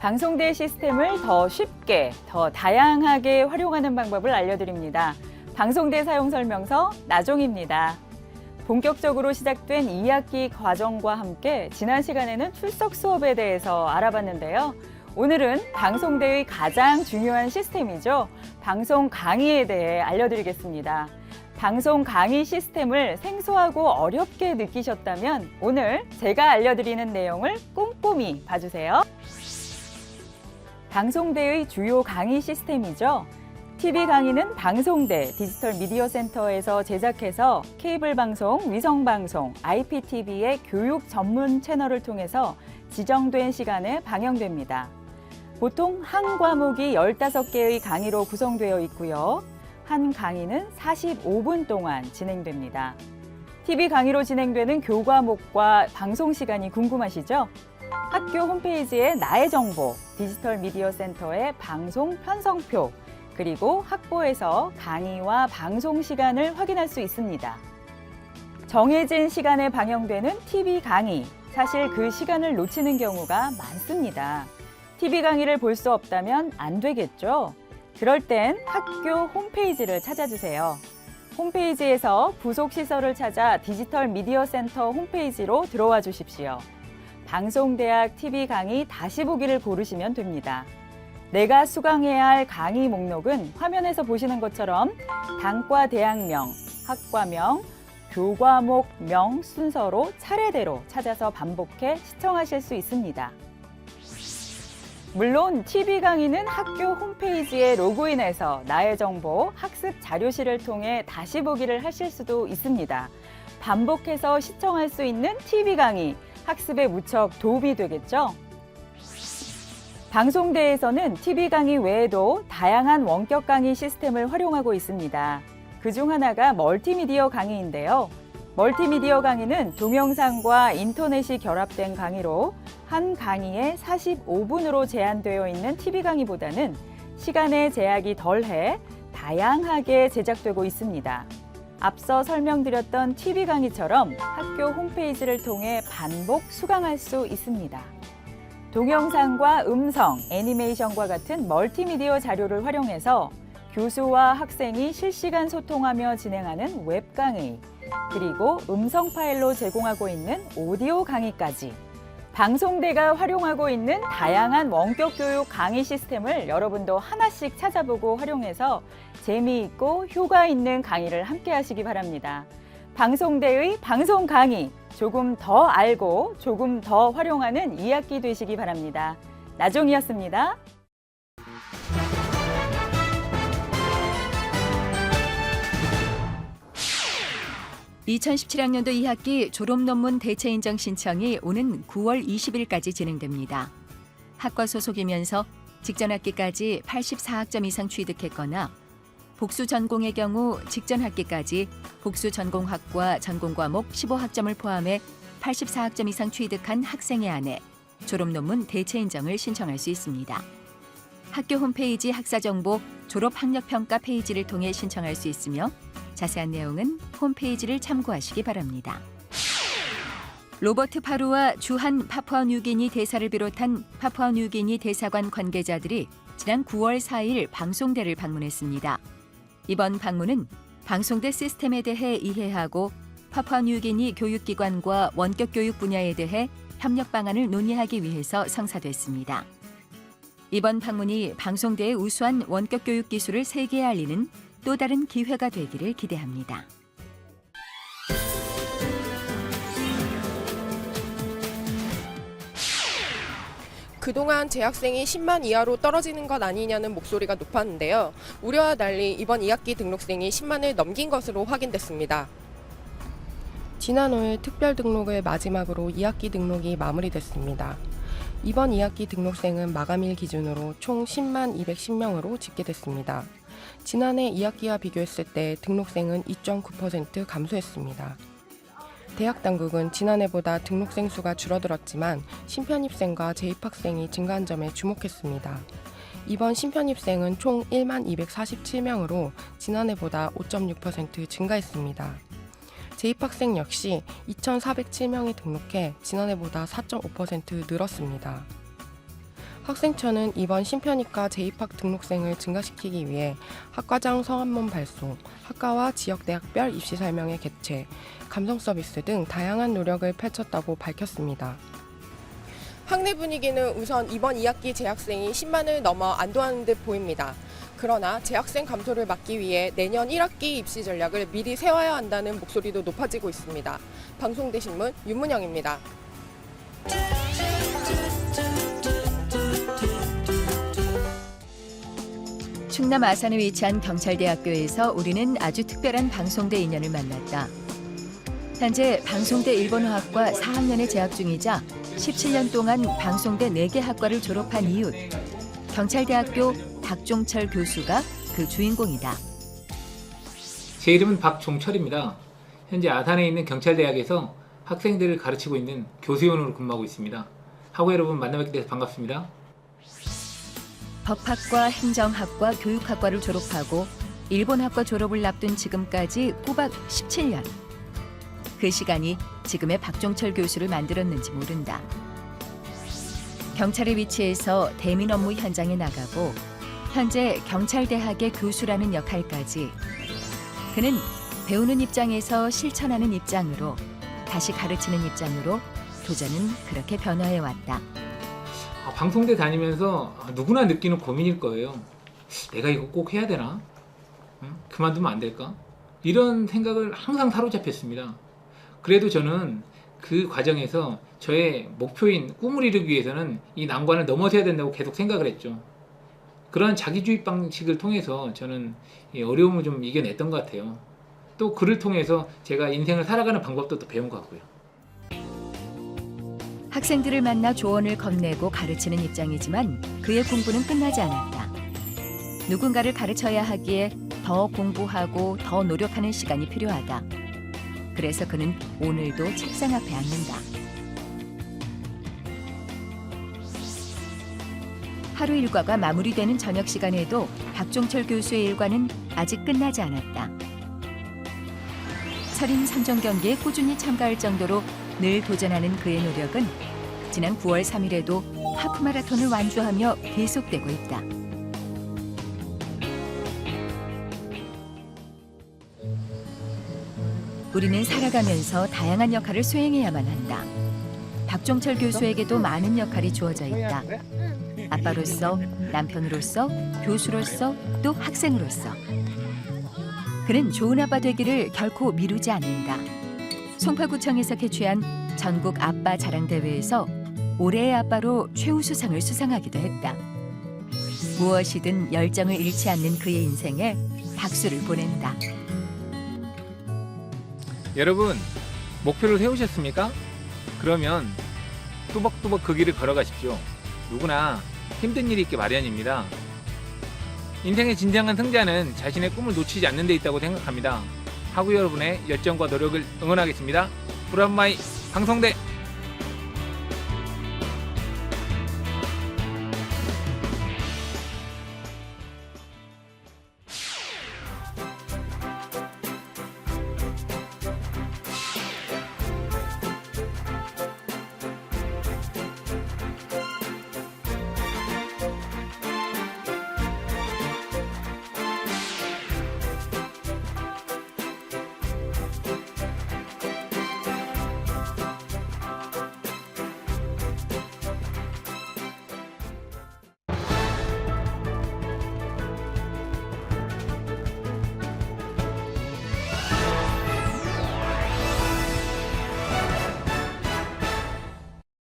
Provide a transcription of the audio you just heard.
방송대 시스템을 더 쉽게, 더 다양하게 활용하는 방법을 알려드립니다. 방송대 사용설명서 나종입니다. 본격적으로 시작된 2학기 과정과 함께 지난 시간에는 출석 수업에 대해서 알아봤는데요. 오늘은 방송대의 가장 중요한 시스템이죠. 방송 강의에 대해 알려드리겠습니다. 방송 강의 시스템을 생소하고 어렵게 느끼셨다면 오늘 제가 알려드리는 내용을 꼼꼼히 봐주세요. 방송대의 주요 강의 시스템이죠. TV 강의는 방송대 디지털 미디어 센터에서 제작해서 케이블 방송, 위성 방송, IPTV의 교육 전문 채널을 통해서 지정된 시간에 방영됩니다. 보통 한 과목이 15개의 강의로 구성되어 있고요. 한 강의는 45분 동안 진행됩니다. TV 강의로 진행되는 교과목과 방송 시간이 궁금하시죠? 학교 홈페이지에 나의 정보, 디지털 미디어 센터의 방송 편성표, 그리고 학보에서 강의와 방송 시간을 확인할 수 있습니다. 정해진 시간에 방영되는 TV 강의, 사실 그 시간을 놓치는 경우가 많습니다. TV 강의를 볼 수 없다면 안 되겠죠? 그럴 땐 학교 홈페이지를 찾아주세요. 홈페이지에서 부속 시설을 찾아 디지털 미디어 센터 홈페이지로 들어와 주십시오. 방송대학 TV 강의 다시 보기를 고르시면 됩니다. 내가 수강해야 할 강의 목록은 화면에서 보시는 것처럼 단과 대학명, 학과명, 교과목명 순서로 차례대로 찾아서 반복해 시청하실 수 있습니다. 물론 TV 강의는 학교 홈페이지에 로그인해서 나의 정보, 학습 자료실을 통해 다시 보기를 하실 수도 있습니다. 반복해서 시청할 수 있는 TV 강의, 학습에 무척 도움이 되겠죠? 방송대에서는 TV 강의 외에도 다양한 원격 강의 시스템을 활용하고 있습니다. 그중 하나가 멀티미디어 강의인데요. 멀티미디어 강의는 동영상과 인터넷이 결합된 강의로 한 강의에 45분으로 제한되어 있는 TV 강의보다는 시간의 제약이 덜해 다양하게 제작되고 있습니다. 앞서 설명드렸던 TV 강의처럼 학교 홈페이지를 통해 반복 수강할 수 있습니다. 동영상과 음성, 애니메이션과 같은 멀티미디어 자료를 활용해서 교수와 학생이 실시간 소통하며 진행하는 웹강의, 그리고 음성 파일로 제공하고 있는 오디오 강의까지 방송대가 활용하고 있는 다양한 원격 교육 강의 시스템을 여러분도 하나씩 찾아보고 활용해서 재미있고 효과 있는 강의를 함께 하시기 바랍니다. 방송대의 방송 강의, 조금 더 알고 조금 더 활용하는 2학기 되시기 바랍니다. 나종이었습니다. 2017학년도 2학기 졸업논문 대체인정 신청이 오는 9월 20일까지 진행됩니다. 학과 소속이면서 직전 학기까지 84학점 이상 취득했거나 복수 전공의 경우 직전 학기까지 복수 전공학과 전공과목 15학점을 포함해 84학점 이상 취득한 학생에 한해 졸업논문 대체인정을 신청할 수 있습니다. 학교 홈페이지 학사정보 졸업학력평가 페이지를 통해 신청할 수 있으며 자세한 내용은 홈페이지를 참고하시기 바랍니다. 로버트 파루와 주한 파푸아뉴기니 대사를 비롯한 파푸아뉴기니 대사관 관계자들이 지난 9월 4일 방송대를 방문했습니다. 이번 방문은 방송대 시스템에 대해 이해하고 파푸아뉴기니 교육기관과 원격 교육 분야에 대해 협력 방안을 논의하기 위해서 성사됐습니다. 이번 방문이 방송대의 우수한 원격 교육 기술을 세계에 알리는 또 다른 기회가 되기를 기대합니다. 그동안 재학생이 10만 이하로 떨어지는 것 아니냐는 목소리가 높았는데요. 우려와 달리 이번 2학기 등록생이 10만을 넘긴 것으로 확인됐습니다. 지난 5일 특별 등록을 마지막으로 2학기 등록이 마무리됐습니다. 이번 2학기 등록생은 마감일 기준으로 총 10만 210명으로 집계됐습니다. 지난해 2학기와 비교했을 때 등록생은 2.9% 감소했습니다. 대학 당국은 지난해보다 등록생 수가 줄어들었지만 신편입생과 재입학생이 증가한 점에 주목했습니다. 이번 신편입생은 총 1만 247명으로 지난해보다 5.6% 증가했습니다. 재입학생 역시 2,407명이 등록해 지난해보다 4.5% 늘었습니다. 학생처는 이번 신편이과 재입학 등록생을 증가시키기 위해 학과장 성함문 발송, 학과와 지역대학별 입시 설명회 개최, 감성 서비스 등 다양한 노력을 펼쳤다고 밝혔습니다. 학내 분위기는 우선 이번 2학기 재학생이 10만을 넘어 안도하는 듯 보입니다. 그러나 재학생 감소를 막기 위해 내년 1학기 입시 전략을 미리 세워야 한다는 목소리도 높아지고 있습니다. 방송대 신문 윤문영입니다. 충남 아산에 위치한 경찰대학교에서 우리는 아주 특별한 방송대 인연을 만났다. 현재 방송대 일본어학과 4학년에 재학 중이자 17년 동안 방송대 4개 학과를 졸업한 이웃, 경찰대학교 박종철 교수가 그 주인공이다. 제 이름은 박종철입니다. 현재 아산에 있는 경찰대학에서 학생들을 가르치고 있는 교수위원으로 근무하고 있습니다. 학우 여러분 만나뵙게 돼서 반갑습니다. 법학과, 행정학과, 교육학과를 졸업하고 일본학과 졸업을 앞둔 지금까지 꼬박 17년. 그 시간이 지금의 박종철 교수를 만들었는지 모른다. 경찰의 위치에서 대민 업무 현장에 나가고 현재 경찰대학의 교수라는 역할까지. 그는 배우는 입장에서 실천하는 입장으로, 다시 가르치는 입장으로 도전은 그렇게 변화해 왔다. 방송대 다니면서 누구나 느끼는 고민일 거예요. 내가 이거 꼭 해야 되나? 그만두면 안 될까? 이런 생각을 항상 사로잡혔습니다. 그래도 저는 그 과정에서 저의 목표인 꿈을 이루기 위해서는 이 난관을 넘어서야 된다고 계속 생각을 했죠. 그런 자기주의 방식을 통해서 저는 이 어려움을 좀 이겨냈던 것 같아요. 또 그를 통해서 제가 인생을 살아가는 방법도 또 배운 것 같고요. 학생들을 만나 조언을 건네고 가르치는 입장이지만 그의 공부는 끝나지 않았다. 누군가를 가르쳐야 하기에 더 공부하고 더 노력하는 시간이 필요하다. 그래서 그는 오늘도 책상 앞에 앉는다. 하루 일과가 마무리되는 저녁 시간에도 박종철 교수의 일과는 아직 끝나지 않았다. 철인 3종 경기에 꾸준히 참가할 정도로 늘 도전하는 그의 노력은 지난 9월 3일에도 하프마라톤을 완주하며 계속되고 있다. 우리는 살아가면서 다양한 역할을 수행해야만 한다. 박종철 교수에게도 많은 역할이 주어져 있다. 아빠로서, 남편으로서, 교수로서, 또 학생으로서. 그는 좋은 아빠 되기를 결코 미루지 않는다. 송파구청에서 개최한 전국 아빠 자랑 대회에서 올해의 아빠로 최우수상을 수상하기도 했다. 무엇이든 열정을 잃지 않는 그의 인생에 박수를 보낸다. 여러분, 목표를 세우셨습니까? 그러면 뚜벅뚜벅 그 길을 걸어가십시오. 누구나 힘든 일이 있기 마련입니다. 인생의 진정한 승자는 자신의 꿈을 놓치지 않는 데 있다고 생각합니다. 학우 여러분의 열정과 노력을 응원하겠습니다. 브라마이 방송대